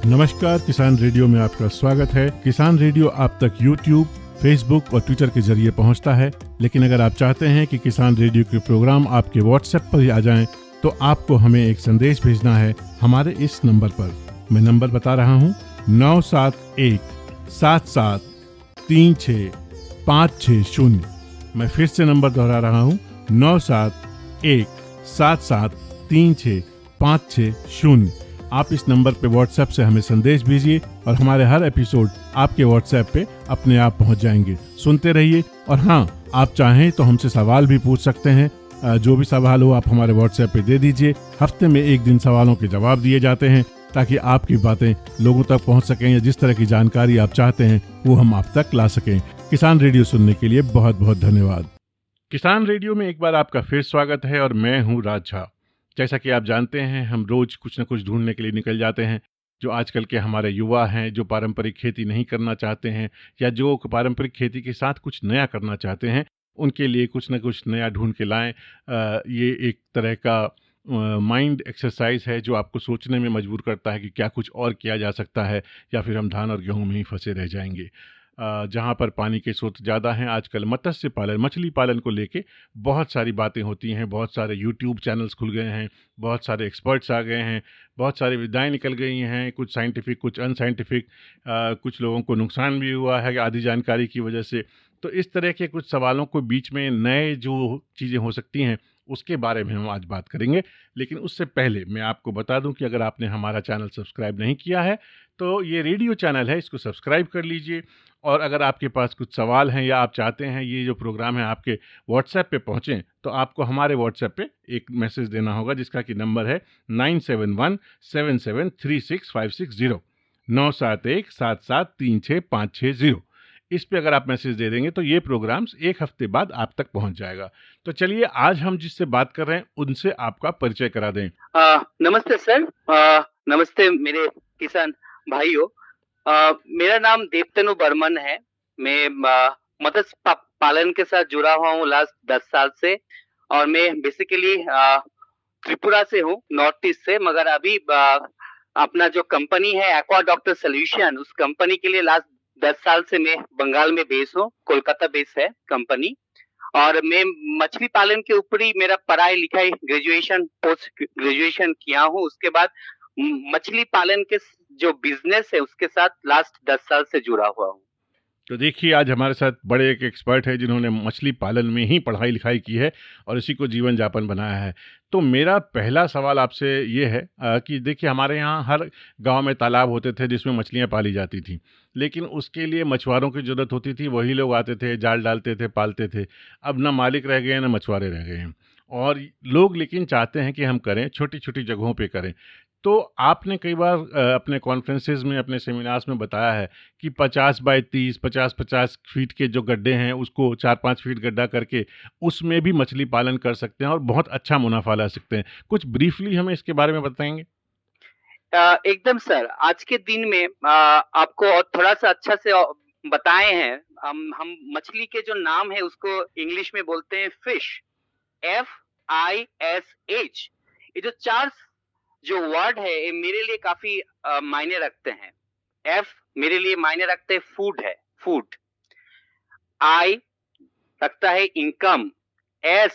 नमस्कार, किसान रेडियो में आपका स्वागत है। किसान रेडियो आप तक YouTube, Facebook और ट्विटर के जरिए पहुंचता है, लेकिन अगर आप चाहते हैं कि किसान रेडियो के प्रोग्राम आपके WhatsApp पर ही आ जाएं, तो आपको हमें एक संदेश भेजना है हमारे इस नंबर पर। मैं नंबर बता रहा हूं, 971-77-36-560। मैं फिर से नंबर दोहरा रहा हूं, 971-77-36-560। आप इस नंबर पे WhatsApp से हमें संदेश भेजिए और हमारे हर एपिसोड आपके WhatsApp पे अपने आप पहुंच जाएंगे। सुनते रहिए। और हाँ, आप चाहें तो हमसे सवाल भी पूछ सकते हैं। जो भी सवाल हो आप हमारे WhatsApp पे दे दीजिए। हफ्ते में एक दिन सवालों के जवाब दिए जाते हैं, ताकि आपकी बातें लोगों तक पहुंच सकें या जिस तरह की जानकारी आप चाहते हैं वो हम आप तक ला सकें। किसान रेडियो सुनने के लिए बहुत बहुत धन्यवाद। किसान रेडियो में एक बार आपका फिर स्वागत है और मैं हूँ राज झा। जैसा कि आप जानते हैं, हम रोज कुछ न कुछ ढूंढने के लिए निकल जाते हैं। जो आजकल के हमारे युवा हैं, जो पारंपरिक खेती नहीं करना चाहते हैं या जो पारंपरिक खेती के साथ कुछ नया करना चाहते हैं, उनके लिए कुछ न कुछ नया ढूंढ के लाएं। ये एक तरह का माइंड एक्सरसाइज है जो आपको सोचने में मजबूर करता है कि क्या कुछ और किया जा सकता है, या फिर हम धान और गेहूं में ही फंसे रह जाएंगे। जहाँ पर पानी के स्रोत ज़्यादा हैं, आजकल मत्स्य पालन, मछली पालन को लेके बहुत सारी बातें होती हैं। बहुत सारे यूट्यूब चैनल्स खुल गए हैं, बहुत सारे एक्सपर्ट्स आ गए हैं, बहुत सारी विधाएँ निकल गई हैं, कुछ साइंटिफिक कुछ अनसाइंटिफिक। कुछ लोगों को नुकसान भी हुआ है आधी जानकारी की वजह से। तो इस तरह के कुछ सवालों को बीच में नए जो चीज़ें हो सकती हैं उसके बारे में हम आज बात करेंगे। लेकिन उससे पहले मैं आपको बता दूं कि अगर आपने हमारा चैनल सब्सक्राइब नहीं किया है तो ये रेडियो चैनल है, इसको सब्सक्राइब कर लीजिए। और अगर आपके पास कुछ सवाल हैं या आप चाहते हैं ये जो प्रोग्राम है आपके WhatsApp पे पहुँचें, तो आपको हमारे WhatsApp पे एक मैसेज देना होगा जिसका कि नंबर है 9717736560, 971-7736-560। इस पे अगर आप मैसेज दे देंगे तो ये प्रोग्राम्स एक हफ्ते बाद आप तक पहुंच जाएगा। तो चलिए, आज हम जिससे बात कर रहे हैं उनसे आपका परिचय करा दें। नमस्ते सर। नमस्ते मेरे किसान भाइयों। मेरा नाम देवतनु बर्मन है। मैं मत्स्य पालन के साथ जुड़ा हुआ हूँ लास्ट 10 साल से। और मैं बेसिकली त्रिपुरा से हूँ, नॉर्थ ईस्ट से। मगर अभी अपना जो कंपनी है एक्वा डॉक्टर सोल्यूशन, उस कंपनी के लिए लास्ट 10 साल से मैं बंगाल में बेस हूँ। कोलकाता बेस है कंपनी। और मैं मछली पालन के ऊपर ही मेरा पढ़ाई लिखाई, ग्रेजुएशन, पोस्ट ग्रेजुएशन किया हूँ। उसके बाद मछली पालन के जो बिजनेस है उसके साथ लास्ट 10 साल से जुड़ा हुआ हूँ। तो देखिए, आज हमारे साथ बड़े एक एक्सपर्ट है जिन्होंने मछली पालन में ही पढ़ाई लिखाई की है और इसी को जीवन यापन बनाया है। तो मेरा पहला सवाल आपसे ये है कि देखिए, हमारे यहाँ हर गांव में तालाब होते थे जिसमें मछलियाँ पाली जाती थी, लेकिन उसके लिए मछुआरों की ज़रूरत होती थी। वही लोग आते थे, जाल डालते थे, पालते थे। अब ना मालिक रह गए हैं, ना मछुआरे रह गए हैं। और लोग लेकिन चाहते हैं कि हम करें, छोटी छोटी जगहों पे करें। तो आपने कई बार अपने कॉन्फ्रेंसेस में, अपने सेमिनार्स में बताया है कि 50 बाय 30, 50-50 फीट के जो गड्ढे हैं उसको 4-5 फीट गड्ढा करके उसमें भी मछली पालन कर सकते हैं और बहुत अच्छा मुनाफा ला सकते हैं। कुछ ब्रीफली हमें इसके बारे में बताएंगे? एकदम सर। आज के दिन में आपको और थोड़ा सा अच्छा से बताए हैं। हम मछली के जो नाम है उसको इंग्लिश में बोलते हैं फिश, FISH। ये जो चार जो वर्ड है ये मेरे लिए काफी मायने रखते हैं। F मेरे लिए मायने रखते हैं फूड है, फूड। I रखता है इनकम, S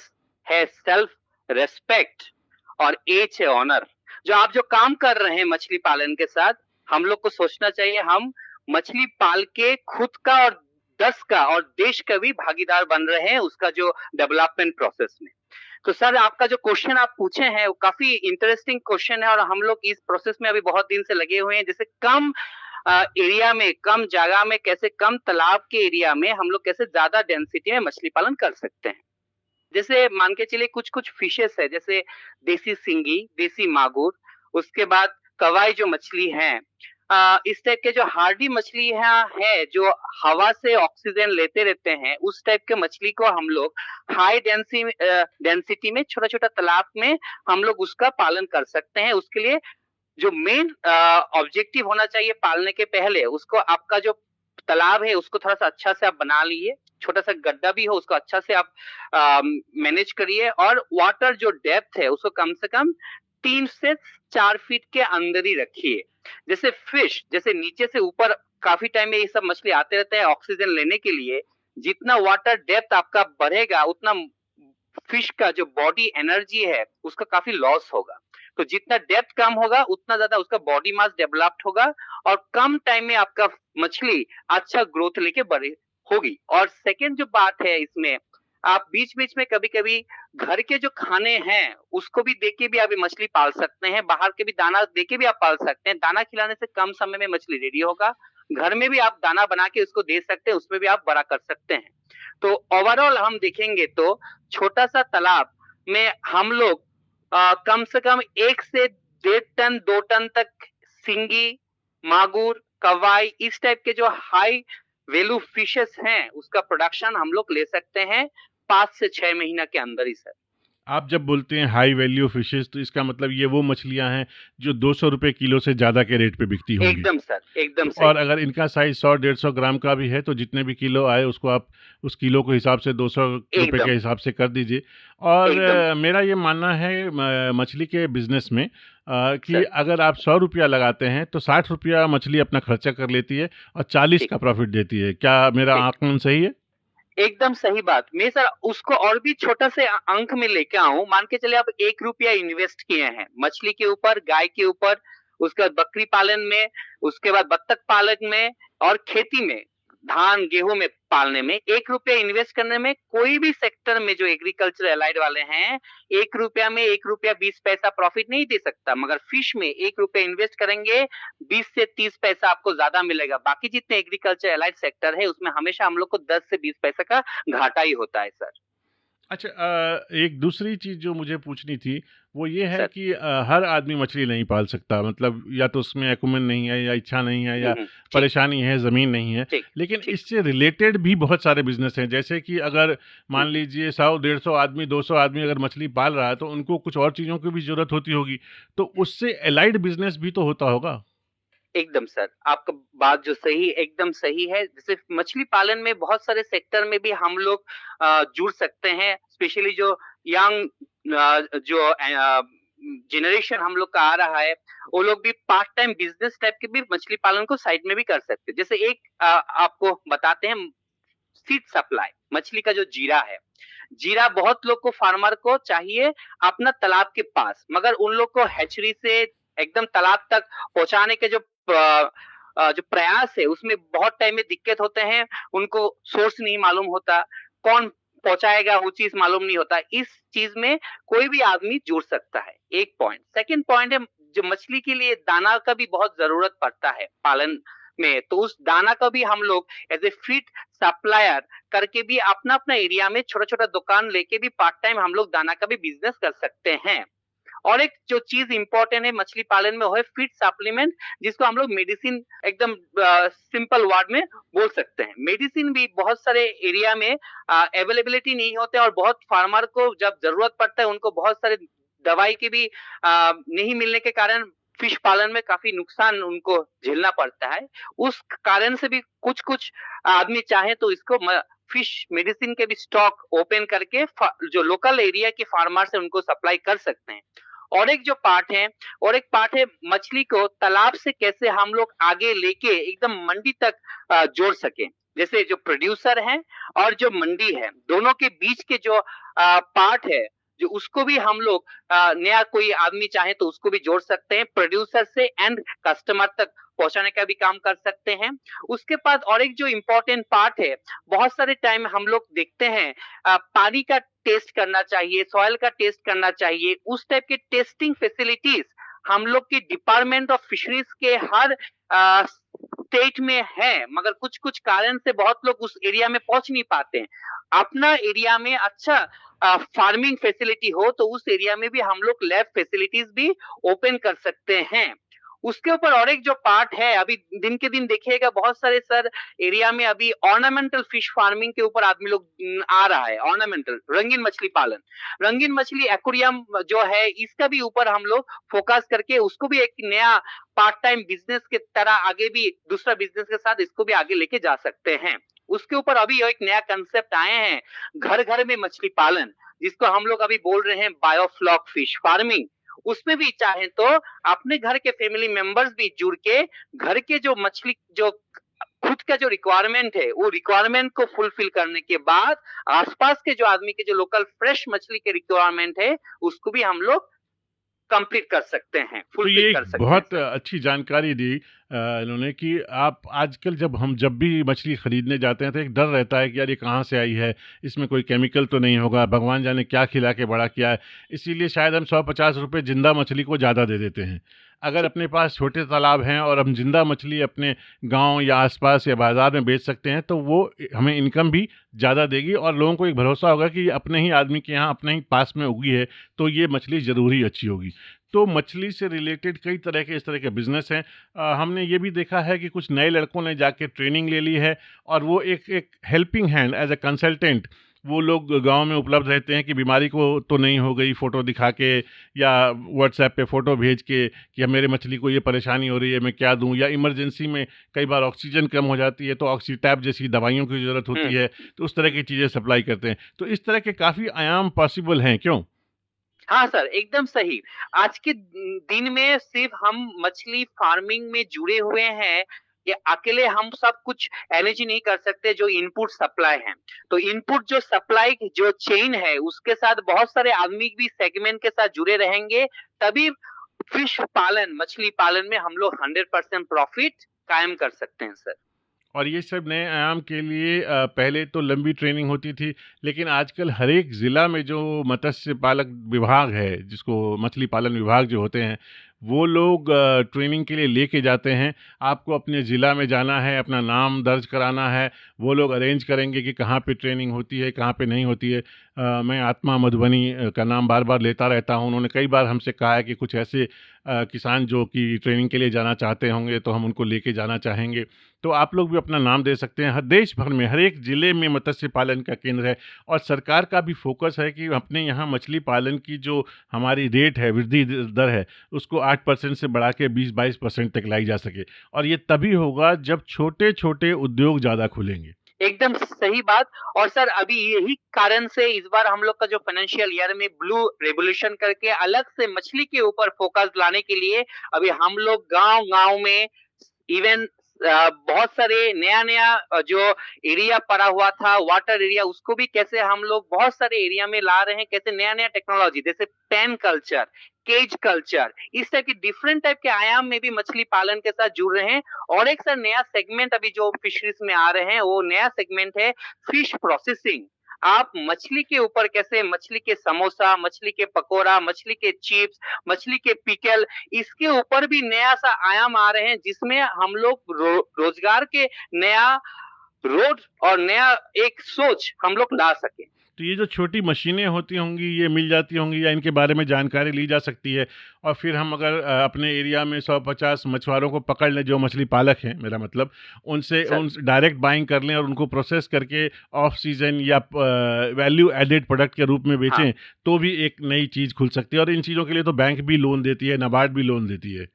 है सेल्फ रेस्पेक्ट और H है ऑनर। जो आप जो काम कर रहे हैं मछली पालन के साथ, हम लोग को सोचना चाहिए हम मछली पाल के खुद का और 10 का और देश का भी भागीदार बन रहे हैं उसका जो डेवलपमेंट प्रोसेस में। तो सर, आपका जो क्वेश्चन आप पूछे हैं वो काफी इंटरेस्टिंग क्वेश्चन है और हम लोग इस प्रोसेस में अभी बहुत दिन से लगे हुए हैं। जैसे कम एरिया में, कम जगह में, कैसे कम तालाब के एरिया में हम लोग कैसे ज्यादा डेंसिटी में मछली पालन कर सकते हैं। जैसे मान के चलिए कुछ कुछ फिशेस है, जैसे देसी सिंगी, देसी मागुर, उसके बाद कवाई जो मछली है। इस टाइप के जो हार्डी मछली है जो हवा से ऑक्सीजन लेते रहते हैं, उस टाइप के मछली को हम लोग हाई डेंसिटी में छोटा छोटा तालाब में हम लोग उसका पालन कर सकते हैं। उसके लिए जो मेन ऑब्जेक्टिव होना चाहिए पालने के पहले, उसको आपका जो तालाब है उसको थोड़ा सा अच्छा से आप बना लिए, छोटा सा गड्ढा भी हो उसको अच्छा से आप मैनेज करिए। और वाटर जो डेप्थ है उसको कम से कम 3 से 4 फीट के अंदर ही रखिए। जैसे फिश, जैसे नीचे से ऊपर काफी टाइम में ये सब मछली आते रहते हैं ऑक्सीजन लेने के लिए। जितना वाटर डेप्थ आपका बढ़ेगा उतना फिश का जो बॉडी एनर्जी है उसका काफी लॉस होगा। तो जितना डेप्थ कम होगा उतना ज्यादा उसका बॉडी मास डेवलप्ड होगा और कम टाइम में आपका मछली अच्छा ग्रोथ लेके बढ़े होगी। और सेकेंड जो बात है इसमें, आप बीच बीच में कभी कभी घर के जो खाने हैं उसको भी देके भी आप ये मछली पाल सकते हैं, बाहर के भी दाना देके भी आप पाल सकते हैं। दाना खिलाने से कम समय में मछली रेडी होगा। घर में भी आप दाना बना के उसको दे सकते हैं, उसमें भी आप बड़ा कर सकते हैं। तो ओवरऑल हम देखेंगे तो छोटा सा तालाब में हम लोग कम से कम 1 से 1.5 टन 2 टन तक सिंगी, मागुर, कवाई इस टाइप के जो हाई वैल्यू फिशेस हैं उसका प्रोडक्शन हम लोग ले सकते हैं 5 से 6 महीना के अंदर ही सर। आप जब बोलते हैं हाई वैल्यू फिशेस, तो इसका मतलब ये वो मछलियां हैं जो 200 रुपए किलो से ज़्यादा के रेट पे बिकती होंगी। एकदम सर, एकदम तो सही। और अगर इनका साइज 100-150 ग्राम का भी है तो जितने भी किलो आए उसको आप उस किलो के हिसाब से 200 रुपए के एकदम हिसाब से कर दीजिए। और एकदम मेरा ये मानना है मछली के बिजनेस में कि सर, अगर आप 100 रुपया लगाते हैं तो 60 रुपया मछली अपना खर्चा कर लेती है और 40 ठीक का प्रॉफिट देती है। क्या मेरा ठीक आकलन सही है? एकदम सही बात। मैं सर उसको और भी छोटा से अंक में लेके आऊं, मान के चले आप 1 रुपया इन्वेस्ट किए हैं मछली के ऊपर, गाय के ऊपर, उसके बाद बकरी पालन में, उसके बाद बत्तख पालन में और खेती में, धान गेहूं में पालने में 1 रुपया इन्वेस्ट करने में कोई भी सेक्टर में जो एग्रीकल्चर एलाइड वाले हैं 1 रुपया में 1 रुपया 20 पैसा प्रॉफिट नहीं दे सकता। मगर फिश में 1 रुपया इन्वेस्ट करेंगे 20 से 30 पैसा आपको ज्यादा मिलेगा। बाकी जितने एग्रीकल्चर एलाइड सेक्टर है उसमें हमेशा हम लोग को 10 से 20 पैसा का घाटा ही होता है सर। अच्छा, एक दूसरी चीज़ जो मुझे पूछनी थी वो ये है सर कि हर आदमी मछली नहीं पाल सकता, मतलब या तो उसमें अकुमन नहीं है या इच्छा नहीं है या ठीक परेशानी है, ज़मीन नहीं है। ठीक लेकिन ठीक। इससे रिलेटेड भी बहुत सारे बिजनेस हैं, जैसे कि अगर मान लीजिए 100-150 आदमी 200 आदमी अगर मछली पाल रहा है तो उनको कुछ और चीज़ों की भी ज़रूरत होती होगी, तो उससे एलाइड बिजनेस भी तो होता होगा। एकदम सर, आपका बात जो सही एकदम सही है। जैसे मछली पालन में बहुत सारे सेक्टर में भी हम लोग जुड़ सकते हैं। स्पेशली जो यंग जो जनरेशन हम लोग का आ रहा है वो लोग भी पार्ट टाइम बिजनेस टाइप के भी मछली पालन को साइड में भी कर सकते हैं। जैसे एक आपको बताते हैं, सीड सप्लाई मछली का जो जीरा है। जीरा बहुत लोग को फार्मर को चाहिए अपना तालाब के पास, मगर उन लोग को हैचरी से एकदम तालाब तक पहुंचाने के जो जो प्रयास है उसमें बहुत टाइम में दिक्कत होते हैं। उनको सोर्स नहीं मालूम होता, कौन पहुंचाएगा वो चीज मालूम नहीं होता। इस चीज में कोई भी आदमी जुड़ सकता है, एक पॉइंट। सेकंड पॉइंट है जो मछली के लिए दाना का भी बहुत जरूरत पड़ता है पालन में, तो उस दाना का भी हम लोग एज ए फीड सप्लायर करके भी अपना अपना एरिया में छोटा छोटा दुकान लेके भी पार्ट टाइम हम लोग दाना का भी बिजनेस कर सकते हैं। और एक जो चीज इंपॉर्टेंट है मछली पालन में वो है फीड सप्लीमेंट, जिसको हम लोग मेडिसिन एकदम सिंपल वर्ड में बोल सकते हैं। मेडिसिन भी बहुत सारे एरिया में अवेलेबिलिटी नहीं होते और बहुत फार्मर को जब जरूरत पड़ता है उनको बहुत सारे दवाई के भी नहीं मिलने के कारण फिश पालन में काफी नुकसान उनको झेलना पड़ता है। उस कारण से भी कुछ कुछ आदमी चाहे तो इसको फिश मेडिसिन के भी स्टॉक ओपन करके जो लोकल एरिया के फार्मर से उनको सप्लाई कर सकते हैं। और एक जो पार्ट है, और एक पार्ट है मछली को तालाब से कैसे हम लोग आगे लेके एकदम मंडी तक जोड़ सके। जैसे जो प्रोड्यूसर है और जो मंडी है दोनों के बीच के जो पार्ट है जो उसको भी हम लोग नया कोई आदमी चाहे तो उसको भी जोड़ सकते हैं, प्रोड्यूसर से एंड कस्टमर तक पहुंचाने का भी काम कर सकते हैं। उसके बाद और एक जो इम्पोर्टेंट पार्ट है, बहुत सारे टाइम हम लोग देखते हैं पानी का टेस्ट करना चाहिए, सॉइल का टेस्ट करना चाहिए। उस टाइप के टेस्टिंग फैसिलिटीज हम लोग की डिपार्टमेंट ऑफ फिशरीज के हर स्टेट में है, मगर कुछ कुछ कारण से बहुत लोग उस एरिया में पहुंच नहीं पाते हैं। अपना एरिया में अच्छा फार्मिंग फैसिलिटी हो तो उस एरिया में भी हम लोग लैब फैसिलिटीज भी ओपन कर सकते हैं। उसके ऊपर और एक जो पार्ट है, अभी दिन के दिन देखिएगा बहुत सारे सर एरिया में अभी ऑर्नामेंटल फिश फार्मिंग के ऊपर आदमी लोग आ रहा है। ऑर्नामेंटल रंगीन मछली पालन, रंगीन मछली एक्वेरियम जो है इसका भी ऊपर हम लोग फोकस करके उसको भी एक नया पार्ट टाइम बिजनेस के तरह आगे भी दूसरा बिजनेस के साथ इसको भी आगे लेके जा सकते हैं। उसके ऊपर अभी एक नया कंसेप्ट आए हैं, घर घर में मछली पालन, जिसको हम लोग अभी बोल रहे हैं बायोफ्लॉक फिश फार्मिंग। उसमें भी चाहे तो अपने घर के फैमिली मेंबर्स भी जुड़ के घर के जो मछली जो खुद का जो रिक्वायरमेंट है वो रिक्वायरमेंट को फुलफिल करने के बाद आसपास के जो आदमी के जो लोकल फ्रेश मछली के रिक्वायरमेंट है उसको भी हम लोग कंप्लीट कर सकते हैं, तो फुलफिल ये कर एक सकते हैं बहुत सर। अच्छी जानकारी दी इन्होंने कि आप आजकल जब भी मछली खरीदने जाते हैं तो एक डर रहता है कि यार ये कहाँ से आई है, इसमें कोई केमिकल तो नहीं होगा, भगवान जाने क्या खिला के बड़ा किया है। इसीलिए शायद हम 150 रुपये जिंदा मछली को ज़्यादा दे देते हैं। अगर जी अपने पास छोटे तालाब हैं और हम जिंदा मछली अपने गांव या आसपास या बाज़ार में बेच सकते हैं तो वो हमें इनकम भी ज़्यादा देगी और लोगों को एक भरोसा होगा कि ये अपने ही आदमी के यहाँ अपने ही पास में उगी है, तो ये मछली ज़रूर ही अच्छी होगी। तो मछली से रिलेटेड कई तरह के इस तरह के बिजनेस हैं। हमने ये भी देखा है कि कुछ नए लड़कों ने जाके ट्रेनिंग ले ली है और वो एक एक helping hand as a consultant वो लोग गांव में उपलब्ध रहते हैं कि बीमारी को तो नहीं हो गई, फ़ोटो दिखा के या व्हाट्सएप पे फ़ोटो भेज के कि अब मेरे मछली को ये परेशानी हो रही है, मैं क्या दूं, या इमरजेंसी में कई बार ऑक्सीजन कम हो जाती है तो ऑक्सीटैब जैसी दवाइयों की ज़रूरत होती है, तो उस तरह की चीज़ें सप्लाई करते हैं। तो इस तरह के काफ़ी आयाम पॉसिबल हैं, क्यों? हाँ सर, एकदम सही। आज के दिन में सिर्फ हम मछली फार्मिंग में जुड़े हुए हैं, ये अकेले हम सब कुछ मैनेज नहीं कर सकते जो इनपुट सप्लाई है। तो इनपुट जो सप्लाई की जो चेन है, उसके साथ बहुत सारे आदमी भी सेगमेंट के साथ जुड़े रहेंगे, तभी फिश पालन, मछली पालन में हम लोग 100% प्रॉफिट कायम कर सकते हैं सर। और ये सब नए आयाम के लिए पहले तो लंबी ट्रेनिंग होती थी, लेकिन आजकल हर एक ज़िला में जो मत्स्य पालक विभाग है, जिसको मछली पालन विभाग जो होते हैं, वो लोग ट्रेनिंग के लिए लेके जाते हैं। आपको अपने ज़िला में जाना है, अपना नाम दर्ज कराना है, वो लोग अरेंज करेंगे कि कहाँ पे ट्रेनिंग होती है, कहाँ पे नहीं होती है। मैं आत्मा मधुबनी का नाम बार-बार लेता रहता हूँ। उन्होंने कई बार हमसे कहा है कि कुछ ऐसे किसान जो कि ट्रेनिंग के लिए जाना चाहते होंगे, तो हम उनको लेके जाना चाहेंगे। तो आप लोग भी अपना नाम दे सकते हैं। हर देश भर में हर एक ज़िले में मत्स्य पालन का केंद्र है और सरकार का भी फोकस है कि अपने यहाँ मछली पालन की जो हमारी रेट है, वृद्धि दर है, उसको 8% से बढ़ा के 20-22% तक लाई जा सके। और ये तभी होगा जब छोटे-छोटे उद्योग ज़्यादा खुलेंगे। एकदम सही बात। और सर अभी यही कारण से इस बार हम लोग का जो फाइनेंशियल ईयर में ब्लू रेवोल्यूशन करके अलग से मछली के ऊपर फोकस लाने के लिए अभी हम लोग गांव-गांव में इवन बहुत सारे नया-नया जो एरिया पड़ा हुआ था, वाटर एरिया, उसको भी कैसे हम लोग बहुत सारे एरिया में ला रहे हैं, कैसे नया-नया टेक्नोलॉजी जैसे पेन कल्चर, केज कल्चर, इस तरह के डिफरेंट टाइप के आयाम में भी मछली पालन के साथ जुड़ रहे हैं। और एक सर नया सेगमेंट अभी जो फिशरीज में आ रहे हैं, वो नया सेगमेंट है फिश प्रोसेसिंग। आप मछली के ऊपर कैसे मछली के समोसा, मछली के पकोड़ा, मछली के चिप्स, मछली के पिकल, इसके ऊपर भी नया सा आयाम आ रहे हैं जिसमें हम लोग रोजगार के नया रोड और नया एक सोच हम लोग ला सके। तो ये जो छोटी मशीनें होती होंगी, ये मिल जाती होंगी या इनके बारे में जानकारी ली जा सकती है? और फिर हम अगर अपने एरिया में 150 मछुआरों को पकड़ लें जो मछली पालक हैं, मेरा मतलब, उनसे सर उन डायरेक्ट बाइंग कर लें और उनको प्रोसेस करके ऑफ सीजन या वैल्यू एडेड प्रोडक्ट के रूप में हाँ, बेचें, तो भी एक नई चीज़ खुल सकती है। और इन चीज़ों के लिए तो बैंक भी लोन देती है, नाबार्ड भी लोन देती है।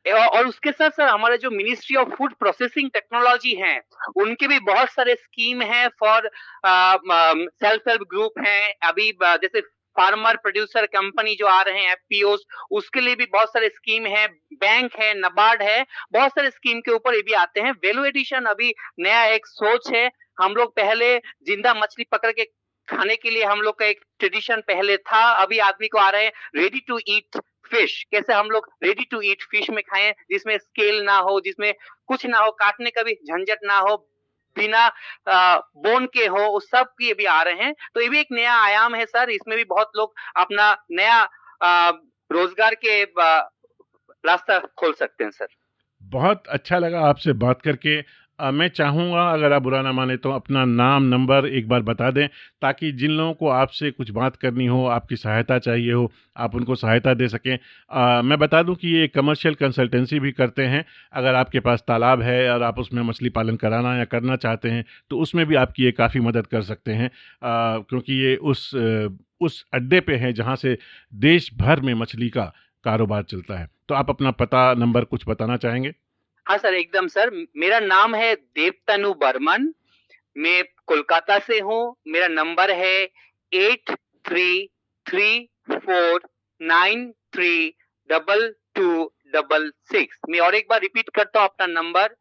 और उसके साथ सर हमारे जो ministry of food processing technology है, उनके भी बहुत सारे स्कीम है फॉर सेल्फ हेल्प ग्रुप हैं। अभी जैसे फार्मर प्रोड्यूसर कंपनी जो आ रहे हैं एफपीओस, उसके लिए भी बहुत सारे स्कीम है, बैंक है, नबार्ड है, बहुत सारे स्कीम के ऊपर ये भी आते हैं। वैल्यू एडिशन अभी नया एक सोच है। हम लोग पहले जिंदा मछली पकड़ के खाने के लिए हम लोग का एक ट्रेडिशन पहले था, अभी आदमी को आ रहे हैं रेडी टू ईट फिश। कैसे हम लोग रेडी टू ईट फिश में खाएं जिसमें स्केल ना हो, जिसमें कुछ ना हो, काटने का भी झंझट ना हो, बिना बोन के हो, उस सब की भी आ रहे हैं। तो ये भी एक नया आयाम है सर, इसमें भी बहुत लोग अपना नया रोजगार के रास्ता खोल सकते हैं सर। बहुत अच्छा लगा आपसे बात करके। मैं चाहूँगा अगर आप बुरा ना माने तो अपना नाम नंबर एक बार बता दें, ताकि जिन लोगों को आपसे कुछ बात करनी हो, आपकी सहायता चाहिए हो, आप उनको सहायता दे सकें। मैं बता दूं कि ये कमर्शियल कंसल्टेंसी भी करते हैं। अगर आपके पास तालाब है और आप उसमें मछली पालन कराना या करना चाहते हैं तो उसमें भी आपकी ये काफ़ी मदद कर सकते हैं, क्योंकि ये उस अड्डे पे हैं जहाँ से देश भर में मछली का कारोबार चलता है। तो आप अपना पता नंबर कुछ बताना चाहेंगे? हाँ सर, एकदम सर। मेरा नाम है देवतनु बर्मन, मैं कोलकाता से हूँ। मेरा नंबर है 833493 8266। मैं और एक बार रिपीट करता हूं अपना नंबर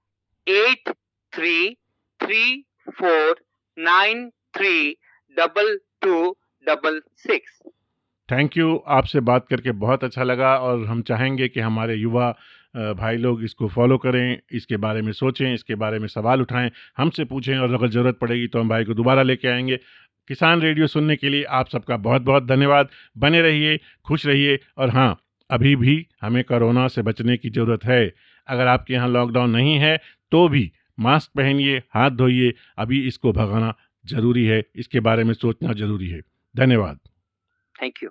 8334932266। Thank you. आपसे बात करके बहुत अच्छा लगा और हम चाहेंगे कि हमारे युवा भाई लोग इसको फॉलो करें, इसके बारे में सोचें, इसके बारे में सवाल उठाएं, हमसे पूछें और अगर ज़रूरत पड़ेगी तो हम भाई को दोबारा लेके आएंगे। किसान रेडियो सुनने के लिए आप सबका बहुत बहुत धन्यवाद। बने रहिए, खुश रहिए और हाँ, अभी भी हमें कोरोना से बचने की ज़रूरत है। अगर आपके यहाँ लॉकडाउन नहीं है तो भी मास्क पहनिए, हाथ धोइए। अभी इसको भगाना ज़रूरी है, इसके बारे में सोचना ज़रूरी है। धन्यवाद। Thank you.